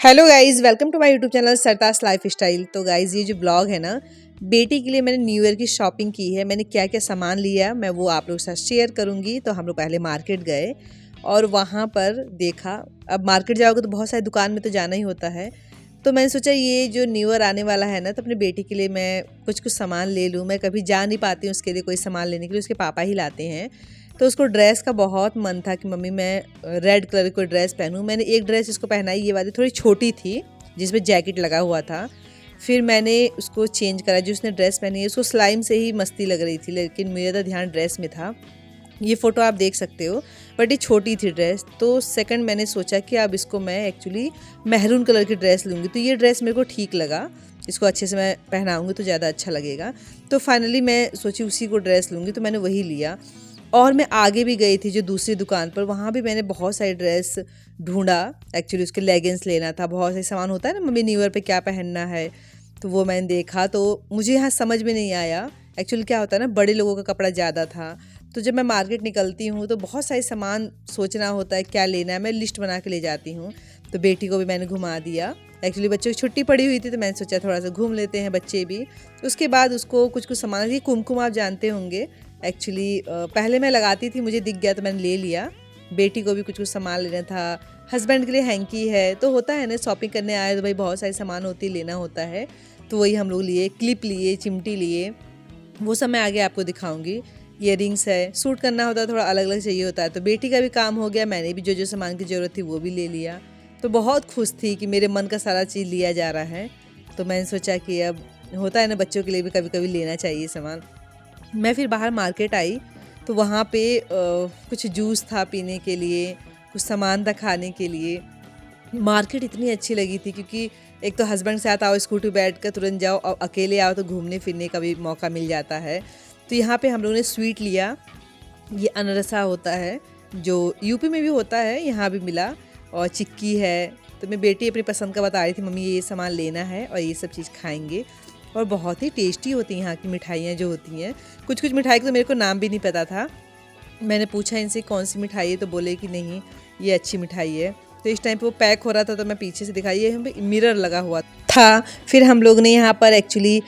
Hello guys, welcome to my YouTube channel Sartaj lifestyle. तो guys, ये जो blog है ना, बेटी के लिए मैंने न्यू ईयर की शॉपिंग की है। मैंने क्या क्या सामान लिया मैं वो आप लोगों के साथ शेयर करूंगी। तो हम लोग पहले मार्केट गए और वहाँ पर देखा। अब मार्केट जाओगे तो बहुत सारी दुकान में तो जाना ही होता है। तो मैंने सोचा ये जो न्यू ईयर आने वाला है ना, तो अपनी बेटी के लिए मैं कुछ कुछ सामान ले लूँ। मैं कभी जा नहीं पाती हूँ उसके लिए कोई सामान लेने के लिए, उसके पापा ही लाते हैं। तो उसको ड्रेस का बहुत मन था कि मम्मी मैं रेड कलर की ड्रेस पहनूं। मैंने एक ड्रेस इसको पहनाई, ये वाली थोड़ी छोटी थी जिसमें जैकेट लगा हुआ था। फिर मैंने उसको चेंज करा। जो उसने ड्रेस पहनी है उसको स्लाइम से ही मस्ती लग रही थी, लेकिन मेरा तो ध्यान ड्रेस में था। ये फ़ोटो आप देख सकते हो, बट ये छोटी थी ड्रेस। तो सेकंड मैंने सोचा कि अब इसको मैं एक्चुअली मैरून कलर की ड्रेस लूँगी। तो ये ड्रेस मेरे को ठीक लगा, इसको अच्छे से मैं पहनाऊँगी तो ज़्यादा अच्छा लगेगा। तो फाइनली मैं सोची उसी को ड्रेस लूँगी, तो मैंने वही लिया। और मैं आगे भी गई थी जो दूसरी दुकान पर, वहाँ भी मैंने बहुत सारी ड्रेस ढूंढा। एक्चुअली उसके लेगिंग्स लेना था, बहुत सारे सामान होता है ना मम्मी न्यू ईयर पे क्या पहनना है, तो वो मैंने देखा। तो मुझे यहाँ समझ में नहीं आया एक्चुअली क्या होता है ना, बड़े लोगों का कपड़ा ज़्यादा था। तो जब मैं मार्केट निकलती हूँ तो बहुत सारे सामान सोचना होता है क्या लेना है, मैं लिस्ट बना के ले जाती हूँ। तो बेटी को भी मैंने घुमा दिया। एक्चुअली बच्चों की छुट्टी पड़ी हुई थी तो मैंने सोचा थोड़ा सा घूम लेते हैं बच्चे भी। उसके बाद उसको कुछ कुछ सामान, ये कुमकुम आप जानते होंगे एक्चुअली, पहले मैं लगाती थी, मुझे दिख गया तो मैंने ले लिया। बेटी को भी कुछ कुछ सामान लेना था, हस्बैंड के लिए हैंकी है। तो होता है ना, शॉपिंग करने आए तो भाई बहुत सारे सामान होती लेना होता है। तो वही हम लोग लिए, क्लिप लिए, चिमटी लिए, वो सब मैं आगे आपको दिखाऊंगी। ईयरिंग्स है, सूट करना होता है थोड़ा अलग अलग चाहिए होता है। तो बेटी का भी काम हो गया, मैंने भी जो जो सामान की ज़रूरत थी वो भी ले लिया। तो बहुत खुश थी कि मेरे मन का सारा चीज़ लिया जा रहा है। तो मैंने सोचा कि अब होता है ना, बच्चों के लिए भी कभी कभी लेना चाहिए सामान। मैं फिर बाहर मार्केट आई तो वहाँ पे कुछ जूस था पीने के लिए, कुछ सामान था खाने के लिए। मार्केट इतनी अच्छी लगी थी क्योंकि एक तो हस्बैंड के साथ आओ, स्कूटी बैठ कर तुरंत जाओ, और अकेले आओ तो घूमने फिरने का भी मौका मिल जाता है। तो यहाँ पे हम लोगों ने स्वीट लिया। ये अनरसा होता है जो यूपी में भी होता है, यहाँ भी मिला। और चिक्की है। तो मैं बेटी अपनी पसंद का बता रही थी, मम्मी ये सामान लेना है और ये सब चीज़ खाएंगे। और बहुत ही टेस्टी होती हैं यहाँ की मिठाइयाँ जो होती हैं। कुछ कुछ मिठाई का तो मेरे को नाम भी नहीं पता था। मैंने पूछा इनसे कौन सी मिठाई है, तो बोले कि नहीं ये अच्छी मिठाई है। तो इस टाइम पे वो पैक हो रहा था तो मैं पीछे से दिखाई, ये हम पे मिरर लगा हुआ था। फिर हम लोग ने यहाँ पर एक्चुअली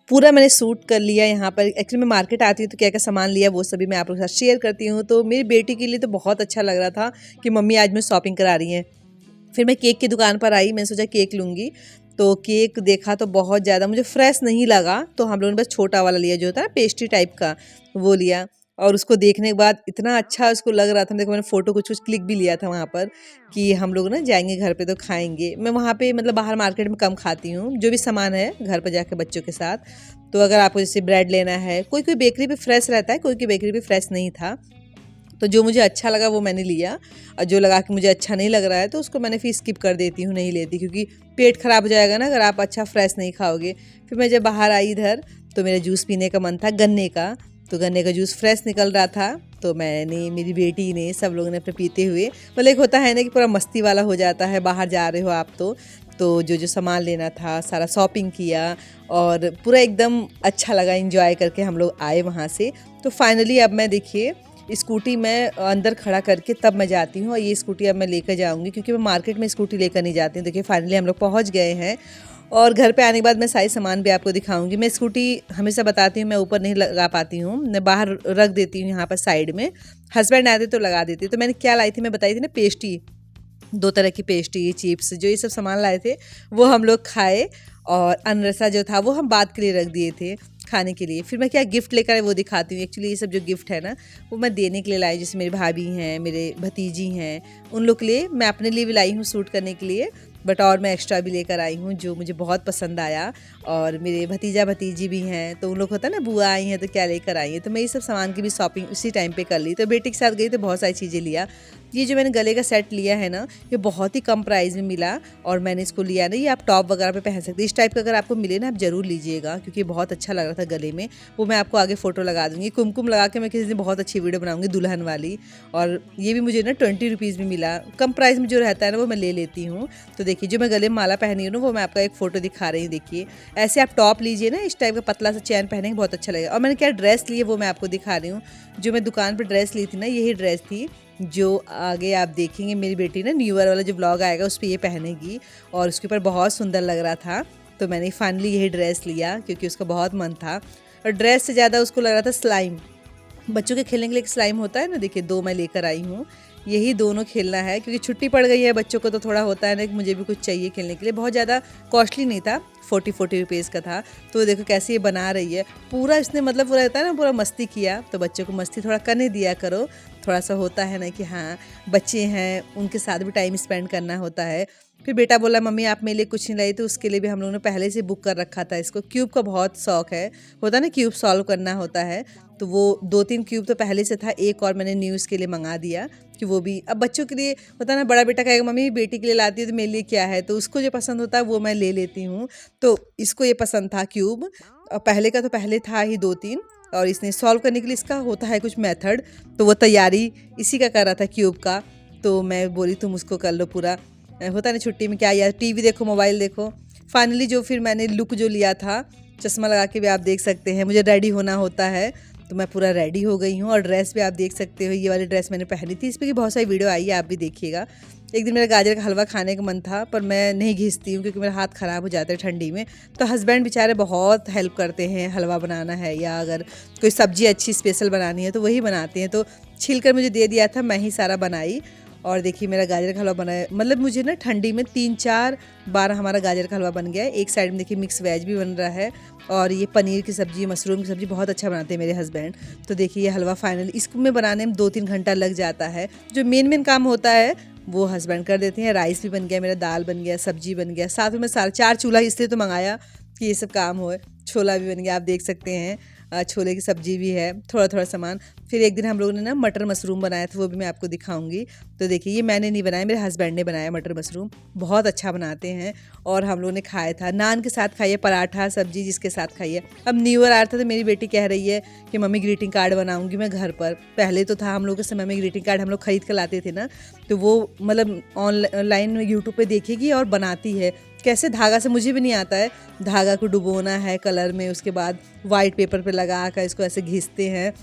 पूरा मैंने सूट कर लिया। यहाँ पर एक्चुअली मैं मार्केट आती हूँ तो क्या क्या सामान लिया वो सभी मैं आप लोगों के साथ शेयर करती हूँ। तो मेरी बेटी के लिए तो बहुत अच्छा लग रहा था कि मम्मी आज मैं शॉपिंग करा रही हैं। फिर मैं केक की दुकान पर आई, मैंने सोचा केक लूँगी। तो केक देखा तो बहुत ज़्यादा मुझे फ्रेश नहीं लगा, तो हम लोगों ने बस छोटा वाला लिया जो होता है ना पेस्ट्री टाइप का, वो लिया। और उसको देखने के बाद इतना अच्छा उसको लग रहा था, देखो मैंने फ़ोटो कुछ कुछ क्लिक भी लिया था वहाँ पर कि हम लोग ना जाएंगे घर पे तो खाएंगे। मैं वहाँ पे मतलब बाहर मार्केट में कम खाती हूँ, जो भी सामान है घर पर जाकर बच्चों के साथ। तो अगर आपको जैसे ब्रेड लेना है, कोई कोई बेकरी पे फ्रेश रहता है, कोई कोई बेकरी पे फ्रेश नहीं था। तो जो मुझे अच्छा लगा वो मैंने लिया, और जो लगा कि मुझे अच्छा नहीं लग रहा है तो उसको मैंने फिर स्किप कर देती हूँ, नहीं लेती, क्योंकि पेट ख़राब हो जाएगा ना अगर आप अच्छा फ्रेश नहीं खाओगे। फिर मैं जब बाहर आई इधर तो मेरा जूस पीने का मन था गन्ने का। तो गन्ने का जूस फ्रेश निकल रहा था, तो मैंने, मेरी बेटी ने, सब लोगों ने अपने पीते हुए, मतलब एक होता है ना कि पूरा मस्ती वाला हो जाता है, बाहर जा रहे हो आप तो जो जो सामान लेना था सारा शॉपिंग किया और पूरा एकदम अच्छा लगा, एंजॉय करके हम लोग आए वहाँ से। तो फाइनली अब मैं देखिए स्कूटी मैं अंदर खड़ा करके तब मैं जाती हूँ, और ये स्कूटी अब मैं लेकर जाऊँगी क्योंकि मैं मार्केट में स्कूटी लेकर नहीं जाती हूँ। देखिए फाइनली हम लोग पहुँच गए हैं, और घर पे आने के बाद मैं सारे सामान भी आपको दिखाऊंगी। मैं स्कूटी हमेशा बताती हूँ मैं ऊपर नहीं लगा पाती हूँ, मैं बाहर रख देती हूँ यहाँ पर साइड में। हस्बैंड आते तो लगा देती। तो मैंने क्या लाई थी, मैं बताई थी ना पेस्ट्री, 2 तरह की पेस्ट्री, चिप्स, जो ये सब सामान लाए थे वो हम लोग खाए। और अनरसा जो था वो हम बाद के लिए रख दिए थे खाने के लिए। फिर मैं क्या गिफ्ट लेकर आए वो दिखाती हूँ। एक्चुअली ये सब जो गिफ्ट है ना वो मैं देने के लिए लाई, जैसे मेरी भाभी हैं, मेरे भतीजी हैं, उन लोग के लिए। मैं अपने लिए भी लाई हूँ सूट करने के लिए, बट और मैं एक्स्ट्रा भी लेकर आई हूँ जो मुझे बहुत पसंद आया। और मेरे भतीजा भतीजी भी हैं, तो उन लोग होता है ना बुआ आई हैं तो क्या लेकर आई हैं। तो मैं ये सब सामान की भी शॉपिंग उसी टाइम पे कर ली। तो बेटी के साथ गई तो बहुत सारी चीज़ें लिया। ये जो मैंने गले का सेट लिया है ना, ये बहुत ही कम प्राइस में मिला, और मैंने इसको लिया ना, ये आप टॉप वगैरह पे पहन सकते हैं। इस टाइप का अगर आपको मिले ना आप ज़रूर लीजिएगा, क्योंकि बहुत अच्छा लग रहा था गले में। वो मैं आपको आगे फ़ोटो लगा दूँगी, कुमकुम लगा के मैं किसी दिन बहुत अच्छी वीडियो बनाऊँगी दुल्हन वाली। और ये भी मुझे ना 20 रुपीज़ में मिला, कम प्राइस में जो रहता है ना वो मैं ले लेती हूँ। तो देखिए देखिए जो मैं गले में माला पहनी हूँ ना, वो मैं आपका एक फ़ोटो दिखा रही हूँ। देखिए ऐसे आप टॉप लीजिए ना, इस टाइप का पतला सा चैन पहनेंगे, बहुत अच्छा लगेगा। और मैंने क्या ड्रेस ली है वो मैं आपको दिखा रही हूँ। जो मैं दुकान पर ड्रेस ली थी ना, यही ड्रेस थी जो आगे आप देखेंगे मेरी बेटी ना न्यू ईयर वाला जो ब्लॉग आएगा उस पर ये पहनेगी, और उसके ऊपर बहुत सुंदर लग रहा था। तो मैंने फाइनली यही ड्रेस लिया क्योंकि उसका बहुत मन था। और ड्रेस से ज़्यादा उसको लग रहा था स्लाइम, बच्चों के खेलने के लिए एक स्लाइम होता है ना, देखिए 2 मैं लेकर आई हूँ। यही दोनों खेलना है क्योंकि छुट्टी पड़ गई है बच्चों को, तो थोड़ा होता है ना कि मुझे भी कुछ चाहिए खेलने के लिए। बहुत ज़्यादा कॉस्टली नहीं था, 40 रुपीज़ का था। तो देखो कैसे ये बना रही है, पूरा इसने मतलब पूरा रहता है ना, पूरा मस्ती किया। तो बच्चों को मस्ती थोड़ा करने दिया करो, थोड़ा सा होता है ना कि हाँ बच्चे हैं, उनके साथ भी टाइम स्पेंड करना होता है। फिर बेटा बोला मम्मी आप मेरे लिए कुछ नहीं लाई, तो उसके लिए भी हम लोगों ने पहले से बुक कर रखा था। इसको क्यूब का बहुत शौक है, होता है ना क्यूब सॉल्व करना होता है। तो वो 2-3 क्यूब तो पहले से था, एक और मैंने न्यूज़ के लिए मंगा दिया कि वो भी अब बच्चों के लिए होता है ना। बड़ा बेटा कहेगा मम्मी बेटी के लिए लाती है तो मेरे लिए क्या है, तो उसको जो पसंद होता है वो मैं ले लेती हूँ। तो इसको ये पसंद था क्यूब, और पहले का तो पहले था ही 2-3, और इसने सॉल्व करने के लिए इसका होता है कुछ मेथड, तो वो तैयारी इसी का कर रहा था क्यूब का। तो मैं बोली तुम उसको कर लो पूरा, होता है ना छुट्टी में क्या यार टीवी देखो मोबाइल देखो। फाइनली जो फिर मैंने लुक जो लिया था, चश्मा लगा के भी आप देख सकते हैं, मुझे रेडी होना होता है तो मैं पूरा रेडी हो गई हूँ। और ड्रेस भी आप देख सकते हो, ये वाली ड्रेस मैंने पहनी थी, इस पर की बहुत सारी वीडियो आई है, आप भी देखिएगा। एक दिन मेरा गाजर का हलवा खाने का मन था, पर मैं नहीं घिसती हूँ क्योंकि मेरा हाथ ख़राब हो जाता है ठंडी में। तो हस्बैंड बेचारे बहुत हेल्प करते हैं, हलवा बनाना है या अगर कोई सब्ज़ी अच्छी स्पेशल बनानी है तो वही बनाते हैं। तो छील कर मुझे दे दिया था, मैं ही सारा बनाई। और देखिए मेरा गाजर का हलवा बनाया, मतलब मुझे ना ठंडी में 3-4 बार हमारा गाजर का हलवा बन गया है। एक साइड में देखिए मिक्स वेज भी बन रहा है, और ये पनीर की सब्ज़ी, मशरूम की सब्ज़ी बहुत अच्छा बनाते हैं मेरे हस्बैंड। तो देखिए ये हलवा फाइनली इसको में बनाने में 2-3 घंटा लग जाता है। जो मेन काम होता है वो हस्बैंड कर देते हैं। राइस भी बन गया मेरा, दाल बन गया, सब्जी बन गया, साथ में 4 चूल्हा इसलिए तो मंगाया कि ये सब काम हो। छोला भी बन गया, आप देख सकते हैं, छोले की सब्जी भी है, थोड़ा थोड़ा सामान। फिर एक दिन हम लोगों ने ना मटर मशरूम बनाया था, वो भी मैं आपको दिखाऊंगी। तो देखिए ये मैंने नहीं बनाया, मेरे हस्बैंड ने बनाया मटर मशरूम, बहुत अच्छा बनाते हैं। और हम लोगों ने खाया था, नान के साथ खाइए, पराठा सब्जी जिसके साथ खाइए। अब न्यू ईयर आ रहा था तो मेरी बेटी कह रही है कि मम्मी ग्रीटिंग कार्ड बनाऊंगी मैं घर पर। पहले तो था हम लोग के समय में ग्रीटिंग कार्ड हम लोग खरीद कर लाते थे ना, तो वो मतलब ऑनलाइन में यूट्यूब पे देखेगी और बनाती है। कैसे धागा से मुझे भी नहीं आता है, धागा को डुबोना है कलर में, उसके बाद वाइट पेपर पे लगा कर इसको ऐसे घिसते हैं।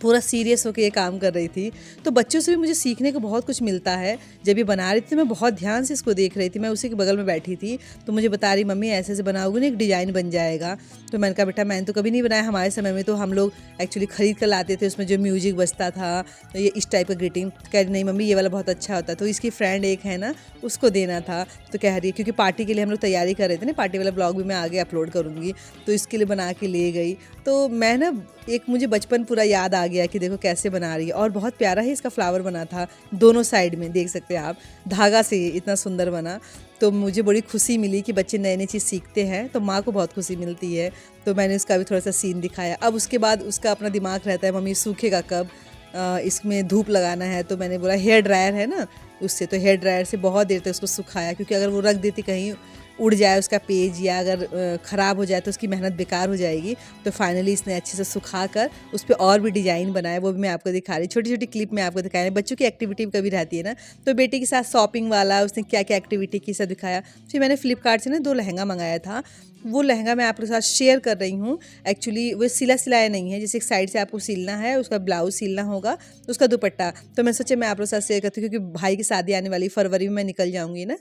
पूरा सीरियस होकर ये काम कर रही थी। तो बच्चों से भी मुझे सीखने को बहुत कुछ मिलता है। जब ये बना रही थी मैं बहुत ध्यान से इसको देख रही थी, मैं उसी के बगल में बैठी थी, तो मुझे बता रही मम्मी ऐसे ऐसे बनाओगे ना एक डिज़ाइन बन जाएगा। तो मैंने कहा बेटा मैंने तो कभी नहीं बनाया, हमारे समय में तो हम लोग एक्चुअली खरीद कर लाते थे, उसमें जो म्यूजिक बजता था, तो ये इस टाइप का ग्रीटिंग। कह रही नहीं मम्मी ये वाला बहुत अच्छा होता है। तो इसकी फ्रेंड एक है ना, उसको देना था। तो कह रही है क्योंकि पार्टी के लिए हम लोग तैयारी कर रहे थे ना, पार्टी वाला ब्लॉग भी मैं आगे अपलोड करूँगी, तो इसके लिए बना के ले गई। तो मैं ना एक मुझे बचपन पूरा याद आ गया कि देखो कैसे बना रही है। और बहुत प्यारा ही इसका फ्लावर बना था, दोनों साइड में देख सकते हैं आप, धागा से इतना सुंदर बना। तो मुझे बड़ी खुशी मिली कि बच्चे नए नई चीज़ सीखते हैं, तो माँ को बहुत खुशी मिलती है। तो मैंने उसका भी थोड़ा सा सीन दिखाया। अब उसके बाद उसका अपना दिमाग रहता है मम्मी सूखेगा कब, इसमें धूप लगाना है। तो मैंने बोला हेयर ड्रायर है ना उससे, तो हेयर ड्रायर से बहुत देर तक उसको सुखाया, क्योंकि अगर वो रख देती कहीं उड़ जाए उसका पेज या अगर ख़राब हो जाए तो उसकी मेहनत बेकार हो जाएगी। तो फाइनली इसने अच्छे से सुखा कर उस पर और भी डिज़ाइन बनाया, वो भी मैं आपको दिखा रही, छोटी छोटी क्लिप में आपको दिखाया। बच्चों की एक्टिविटी कभी रहती है ना, तो बेटे के साथ शॉपिंग वाला उसने क्या क्या एक्टिविटी की सब दिखाया। फिर मैंने फ्लिपकार्ट से ना 2 लहंगा मंगाया था, वो लहंगा मैं आपके साथ शेयर कर रही हूँ। एक्चुअली वो सिला सिलाया नहीं है, जैसे एक साइड से आपको सिलना है, उसका ब्लाउज सिलना होगा, उसका दुपट्टा। तो मैं सोचा मैं आप लोग साथ शेयर करती हूँ, क्योंकि भाई की शादी आने वाली, फरवरी में मैं निकल जाऊँगी ना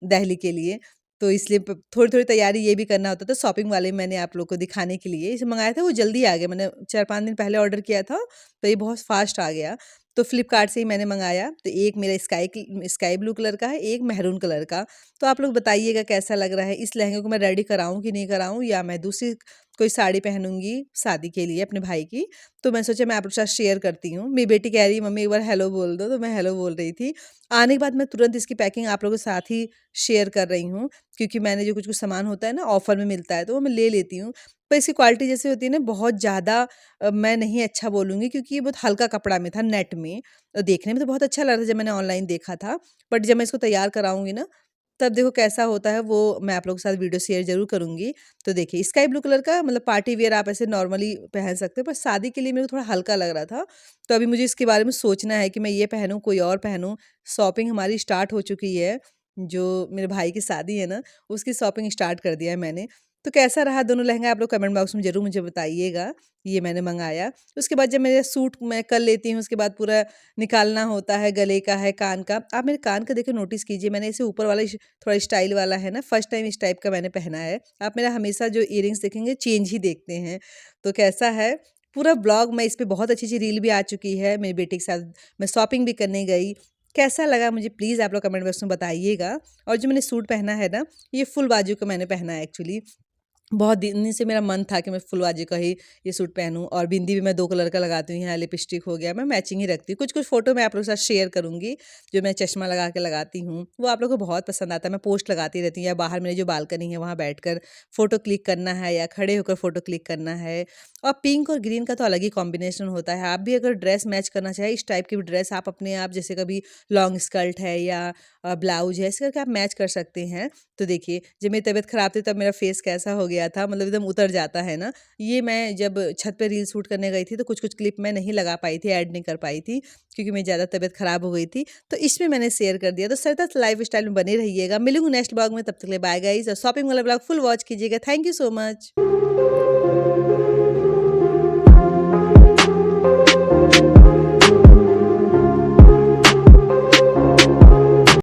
दिल्ली के लिए, तो इसलिए थोड़ी थोड़ी तैयारी ये भी करना होता था। शॉपिंग वाले मैंने आप लोग को दिखाने के लिए इसे मंगाया था, वो जल्दी आ गया, मैंने 4-5 दिन पहले ऑर्डर किया था, तो ये बहुत फास्ट आ गया। तो फ्लिपकार्ट से ही मैंने मंगाया। तो एक मेरा स्काई ब्लू कलर का है, एक मैरून कलर का। तो आप लोग बताइएगा कैसा लग रहा है। इस लहंगे को मैं रेडी कराऊँ कि नहीं कराऊँ, या मैं दूसरी कोई साड़ी पहनूंगी शादी के लिए अपने भाई की। तो मैं सोचा मैं आप लोग के साथ शेयर करती हूँ। मेरी बेटी कह रही है मम्मी एक बार हेलो बोल दो, तो मैं हेलो बोल रही थी। आने के बाद मैं तुरंत इसकी पैकिंग आप लोगों के साथ ही शेयर कर रही हूँ, क्योंकि मैंने जो कुछ कुछ सामान होता है ना ऑफ़र में मिलता है, तो वो मैं ले लेती हूँ। पर इसकी क्वालिटी जैसे होती है ना, बहुत ज़्यादा मैं नहीं अच्छा बोलूँगी, क्योंकि ये बहुत हल्का कपड़ा में था, नेट में। देखने में तो बहुत अच्छा लग रहा था जब मैंने ऑनलाइन देखा था, बट जब मैं इसको तैयार कराऊँगी ना, तब देखो कैसा होता है, वो मैं आप लोगों के साथ वीडियो शेयर ज़रूर करूँगी। तो देखिए स्काई ब्लू कलर का मतलब पार्टी वियर आप ऐसे नॉर्मली पहन सकते हो, पर शादी के लिए मेरे को थोड़ा हल्का लग रहा था। तो अभी मुझे इसके बारे में सोचना है कि मैं ये पहनूँ, कोई और पहनूँ। शॉपिंग हमारी स्टार्ट हो चुकी है, जो मेरे भाई की शादी है ना, उसकी शॉपिंग स्टार्ट कर दिया है मैंने। तो कैसा रहा दोनों लहंगा आप लोग कमेंट बॉक्स में ज़रूर मुझे बताइएगा। ये मैंने मँगाया। उसके बाद जब मेरे सूट मैं कर लेती हूँ, उसके बाद पूरा निकालना होता है, गले का है, कान का। आप मेरे कान का देखिए नोटिस कीजिए, मैंने इसे ऊपर वाला थोड़ा स्टाइल वाला है ना, फर्स्ट टाइम इस टाइप का मैंने पहना है। आप मेरा हमेशा जो इयररिंग्स देखेंगे चेंज ही देखते हैं। तो कैसा है, पूरा ब्लॉग मैं इस पे बहुत अच्छी-अच्छी रील भी आ चुकी है, मेरी बेटी के साथ मैं शॉपिंग भी करने गई। कैसा लगा मुझे प्लीज़ आप लोग कमेंट बॉक्स में बताइएगा। और जो मैंने सूट पहना है ना, ये फुल बाजू का मैंने पहना है एक्चुअली। बहुत दिन से मेरा मन था कि मैं फुल बाजू का ही ये सूट पहनूँ, और बिंदी भी मैं 2 कलर का लगाती हूँ, यहाँ लिपस्टिक हो गया, मैं मैचिंग ही रखती हूँ। कुछ-कुछ फ़ोटो मैं आप लोगों के साथ शेयर करूँगी, जो मैं चश्मा लगा के लगाती हूँ, वो आप लोगों को बहुत पसंद आता है। मैं पोस्ट लगाती रहती हूँ, या बाहर मेरी जो बालकनी है वहाँ बैठकर फ़ोटो क्लिक करना है, या खड़े होकर फ़ोटो क्लिक करना है। और पिंक और ग्रीन का तो अलग ही कॉम्बिनेशन होता है। आप भी अगर ड्रेस मैच करना चाहें, इस टाइप की भी ड्रेस आप अपने आप, जैसे कभी लॉन्ग स्कर्ट है या ब्लाउज़ है, ऐसे करके आप मैच कर सकते हैं। तो देखिए, जब मेरी तबीयत ख़राब थी तब मेरा फेस कैसा हो गया था, मतलब एकदम उतर जाता है ना। ये मैं जब छत पे रील शूट करने गई थी तो कुछ-कुछ क्लिप मैं नहीं लगा पाई थी, ऐड नहीं कर पाई थी, क्योंकि मेरी ज़्यादा तबीयत ख़राब हो गई थी। तो इसमें मैंने शेयर कर दिया। तो सरदस्त लाइफ़स्टाइल में बने रहिएगा। मिलूँगी नेक्स्ट ब्लॉग में, तब तक के लिए बाय गाइज़, और शॉपिंग वाला ब्लॉग फुल वॉच कीजिएगा। Thank you so much.